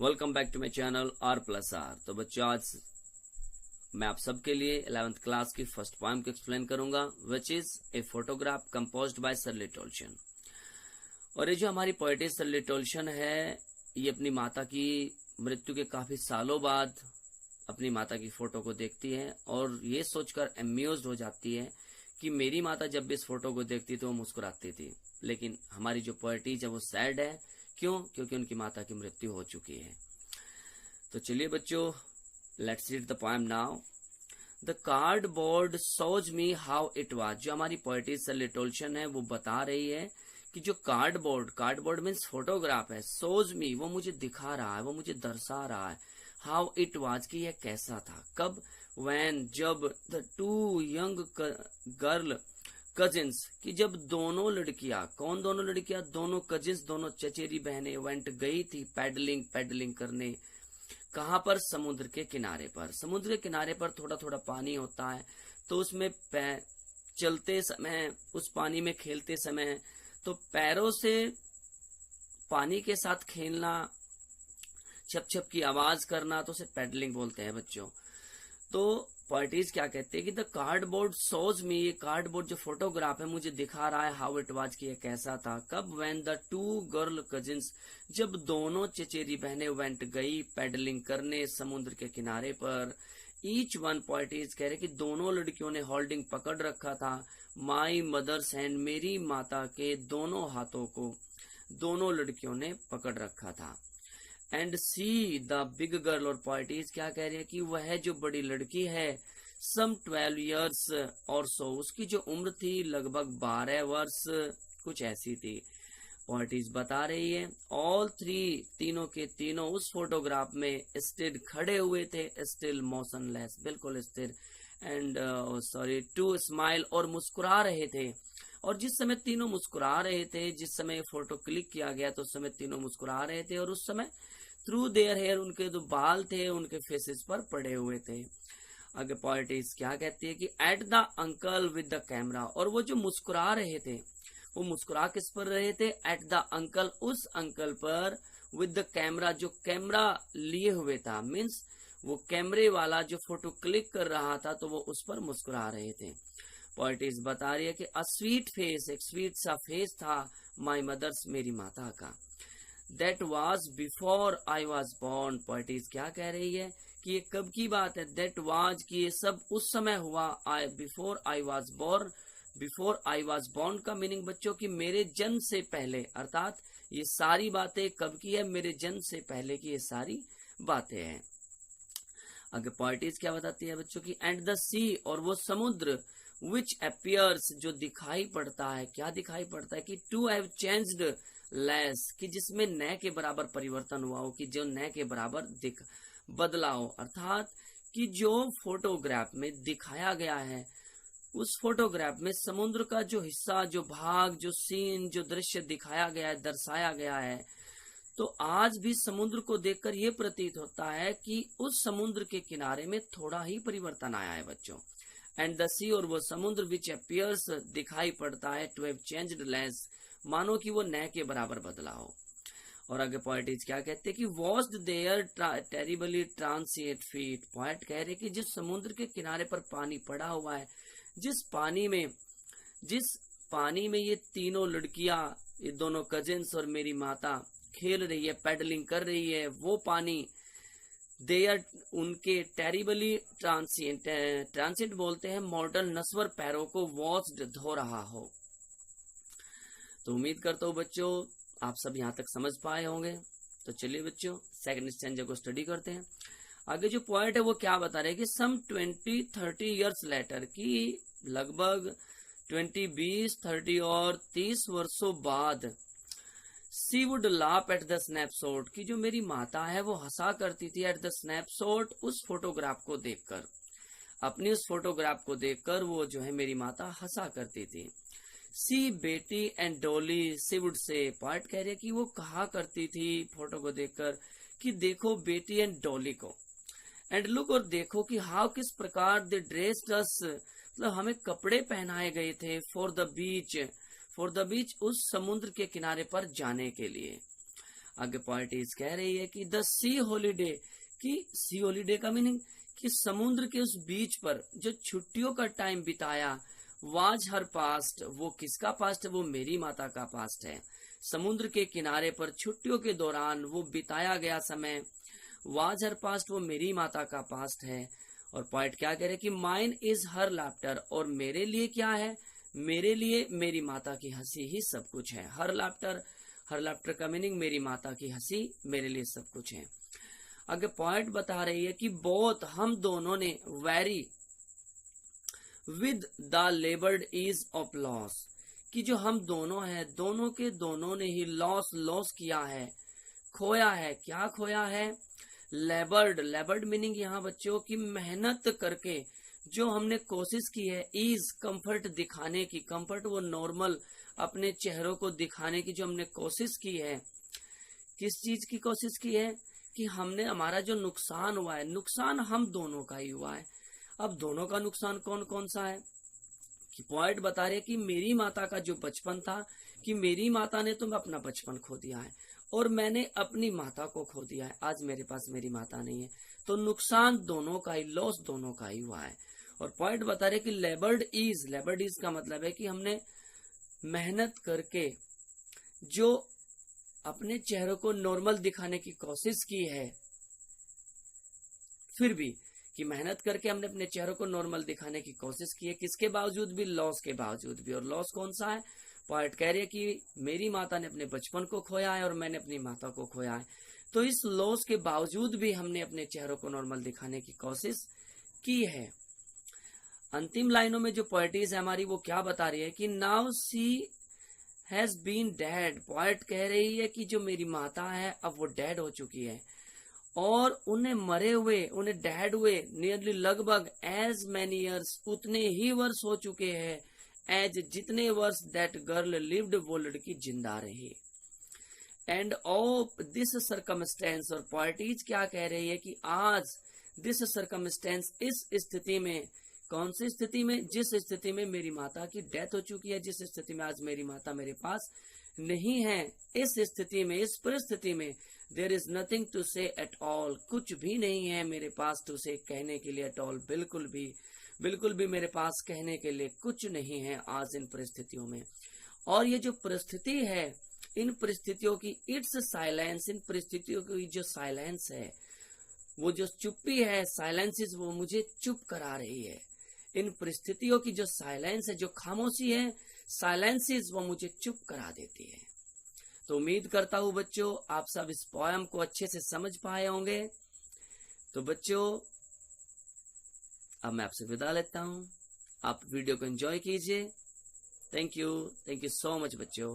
Welcome back to my channel R+R। तो बच्चों, आज मैं आप सबके लिए 11th क्लास की फर्स्ट पोएम को एक्सप्लेन करूंगा, which is a photograph composed by Shirley Toulson. और ये जो हमारी पोएट शर्ली टोल्सन है, ये अपनी माता की मृत्यु के काफी सालों बाद अपनी माता की फोटो को देखती है और ये सोचकर अम्यूज्ड हो जाती है कि मेरी माता जब भी इस फोटो को देखती तो वो मुस्कुराती थी, लेकिन हमारी जो पोएट है वो सैड है। क्यों? क्योंकि उनकी माता की मृत्यु हो चुकी है। तो चलिए बच्चों, let's read the poem now. The cardboard shows me how it was. जो हमारी पोएट शर्ली टोल्सन है वो बता रही है कि जो कार्डबोर्ड मीन्स फोटोग्राफ है, शोज मी वो मुझे दिखा रहा है, वो मुझे दर्शा रहा है, हाउ इट वाज कि यह कैसा था। कब? व्हेन जब the two young girl cousins कि जब दोनों लड़कियां, कौन दोनों लड़कियां? दोनों कजिन्स, दोनों चचेरी बहनें वेंट गई थी पैडलिंग करने। कहां पर? समुद्र के किनारे पर। समुद्र के किनारे पर थोड़ा थोड़ा पानी होता है, तो उसमें चलते समय, उस पानी में खेलते समय, तो पैरों से पानी के साथ खेलना, छप छप की आवाज करना, तो उसे पैडलिंग बोलते हैं बच्चों। तो पोएटिस क्या कहते हैं कि द कार्डबोर्ड शोज मी, ये कार्डबोर्ड जो फोटोग्राफ है मुझे दिखा रहा है हाउ इट वाज कि ये कैसा था। कब? When the two girl cousins, जब दोनों चचेरी बहनें वेंट गई पैडलिंग करने समुद्र के किनारे पर। ईच वन, पोएटिस कह रहे कि दोनों लड़कियों ने होल्डिंग पकड़ रखा था माई मदर्स हैंड, मेरी माता के दोनों हाथों को दोनों लड़कियों ने पकड़ रखा था। And see the big girl, और पोएटिस क्या कह रही है कि वह जो बड़ी लड़की है, सम 12 years और सो, उसकी जो उम्र थी लगभग 12 वर्ष कुछ ऐसी थी। पोएटिस बता रही है ऑल थ्री, तीनों के तीनों उस फोटोग्राफ में स्टिल खड़े हुए थे, स्टिल मोशनलेस, बिल्कुल स्थिर, एंड टू स्माइल, और मुस्कुरा रहे थे। और जिस समय तीनों मुस्कुरा रहे थे, जिस समय फोटो क्लिक किया गया तो उस समय तीनों मुस्कुरा रहे थे, और उस समय थ्रू देयर हेयर, उनके जो बाल थे उनके फेसेस पर पड़े हुए थे। आगे पोएटिस क्या कहती है कि at the uncle with the camera, और वो जो मुस्कुरा रहे थे वो मुस्कुरा किस पर रहे थे? एट द अंकल, उस अंकल पर, विद द कैमरा, जो कैमरा लिए हुए था, मीन्स वो कैमरे वाला जो फोटो क्लिक कर रहा था तो वो उस पर मुस्कुरा रहे थे। पोएटिस बता रही है कि अ स्वीट फेस, एक स्वीट सा फेस था माई मदर्स, मेरी माता का। That was before I was born. Poet's क्या कह रही है कि ये कब की बात है? दैट वॉज कि ये सब उस समय हुआ, before I was born. Before I was born का मीनिंग बच्चों की मेरे जन्म से पहले, अर्थात ये सारी बातें कब की है? मेरे जन्म से पहले की ये सारी बातें हैं। आगे पोएटिस क्या बताती है बच्चों की एंड द सी, और वो समुद्र, विच अपियर्स, जो दिखाई पड़ता है, क्या दिखाई पड़ता है? कि टू हैव चेंज्ड लेस, कि जिसमें न के बराबर परिवर्तन हुआ हो, कि जो न के बराबर बदला हो, अर्थात कि जो फोटोग्राफ में दिखाया गया है, उस फोटोग्राफ में समुद्र का जो हिस्सा, जो भाग, जो सीन, जो दृश्य दिखाया गया है, दर्शाया गया है, तो आज भी समुद्र को देखकर यह प्रतीत होता है कि उस समुद्र के किनारे में थोड़ा ही परिवर्तन आया है बच्चों। एंड द सी, और वो समुद्र, विच अपियर्स, दिखाई पड़ता है, टू हैव चेंज्ड लेस, मानो कि वो न के बराबर बदला हो। और आगे पोएटिस क्या कहते हैं कि washed their terribly transient feet. Poet कह रहे कि जिस समुद्र के किनारे पर पानी पड़ा हुआ है, जिस पानी में ये तीनों लड़कियां, ये दोनों कजिन्स और मेरी माता खेल रही है, पैडलिंग कर रही है, वो पानी देयर, उनके टेरिबली ट्रांसिएंट बोलते हैं मॉडल नस्वर पैरों को, वॉश्ड, धो रहा हो। तो उम्मीद करता हूँ बच्चों आप सब यहाँ तक समझ पाए होंगे। तो चलिए बच्चों सेकंड स्टैंजा को स्टडी करते हैं। आगे जो पॉइंट है वो क्या बता रहे हैं कि सम 20-30 years लेटर, की लगभग 20 और 30 वर्षों बाद, she would laugh at the snapshot, की जो मेरी माता है वो हंसा करती थी, एट द स्नैपशॉट, उस फोटोग्राफ को देखकर, अपनी उस फोटोग्राफ को देखकर वो जो है मेरी माता हंसा करती थी। She Betty and Dolly, she would say, part कह रहे कि वो कहा करती थी फोटो को देखकर कि देखो बेटी एंड डॉली को, एंड लुक, और देखो कि हाउ, किस प्रकार दे ड्रेस्ड अस, मतलब हमें कपड़े पहनाए गए थे, फॉर द बीच, उस समुद्र के किनारे पर जाने के लिए। आगे पोएटिस कह रही है कि द सी हॉलीडे, कि सी हॉलीडे का मीनिंग कि समुद्र के उस बीच पर जो छुट्टियों का टाइम बिताया, वाज हर पास्ट, वो किसका पास्ट है? वो मेरी माता का पास्ट है। समुद्र के किनारे पर छुट्टियों के दौरान वो बिताया गया समय, वाज हर पास्ट, वो मेरी माता का पास्ट है। और पॉइंट क्या कह रहे हैं कि माइन इज हर लाफ्टर, और मेरे लिए क्या है? मेरे लिए मेरी माता की हंसी ही सब कुछ है। हर लाफ्टर का मीनिंग मेरी माता की हंसी मेरे लिए सब कुछ है। आगे पॉइंट बता रही है कि बोथ, हम दोनों ने, very with the लेबर्ड is of loss, कि जो हम दोनों हैं, दोनों के दोनों ने ही लॉस किया है, खोया है। क्या खोया है? लेबर्ड मीनिंग यहाँ बच्चों की मेहनत करके जो हमने कोशिश की है, इज कंफर्ट दिखाने की, कंफर्ट वो नॉर्मल अपने चेहरों को दिखाने की जो हमने कोशिश की है। किस चीज की कोशिश की है? कि हमने, हमारा जो नुकसान हुआ है, नुकसान हम दोनों का ही हुआ है। अब दोनों का नुकसान कौन कौन सा है? कि पॉइंट बता रहे कि मेरी माता का जो बचपन था, कि मेरी माता ने तो अपना बचपन खो दिया है और मैंने अपनी माता को खो दिया है। आज मेरे पास मेरी माता नहीं है, तो नुकसान दोनों का ही, लॉस दोनों का ही हुआ है। और पॉइंट बता रहे कि लेबर्ड इज का मतलब है कि हमने मेहनत करके जो अपने चेहरों को नॉर्मल दिखाने की कोशिश की है, फिर भी कि मेहनत करके हमने अपने चेहरों को नॉर्मल दिखाने की कोशिश की है, किसके बावजूद भी? लॉस के बावजूद भी। और लॉस कौन सा है? पॉइंट कह रही है कि मेरी माता ने अपने बचपन को खोया है और मैंने अपनी माता को खोया है। तो इस लॉस के बावजूद भी हमने अपने चेहरों को नॉर्मल दिखाने की कोशिश की है। अंतिम लाइनों में जो पोएटिस है हमारी, वो क्या बता रही है कि now she has been dead. Poet कह रही है कि जो मेरी माता है अब वो डेड हो चुकी है, और उन्हें मरे हुए, उन्हें डेड हुए नियरली लगभग एज मैनी ईयर्स, उतने ही वर्ष हो चुके हैं, एज जितने वर्ष दैट गर्ल लिव्ड, वो लड़की जिंदा रही। एंड ऑफ दिस सर्कमस्टेंस, और पोएटिस क्या कह रही है कि आज दिस सर्कमस्टेंस, इस स्थिति में, कौन सी स्थिति में? जिस स्थिति में मेरी माता की डेथ हो चुकी है, जिस स्थिति में आज मेरी माता मेरे पास नहीं है, इस स्थिति में, इस परिस्थिति में देयर इज नथिंग टू से एट ऑल, कुछ भी नहीं है मेरे पास टू से, कहने के लिए, एट ऑल, बिल्कुल भी मेरे पास कहने के लिए कुछ नहीं है आज इन परिस्थितियों में। और ये जो परिस्थिति है, इन परिस्थितियों की इट्स साइलेंस, इन परिस्थितियों की जो साइलेंस है, वो जो चुप्पी है, साइलेंसेस, वो मुझे चुप करा रही है। इन परिस्थितियों की जो साइलेंस है, जो खामोशी है, साइलेंसेस, वो मुझे चुप करा देती है। तो उम्मीद करता हूं बच्चों आप सब इस पोयम को अच्छे से समझ पाए होंगे। तो बच्चों अब मैं आपसे विदा लेता हूं, आप वीडियो को एंजॉय कीजिए। थैंक यू सो मच बच्चों।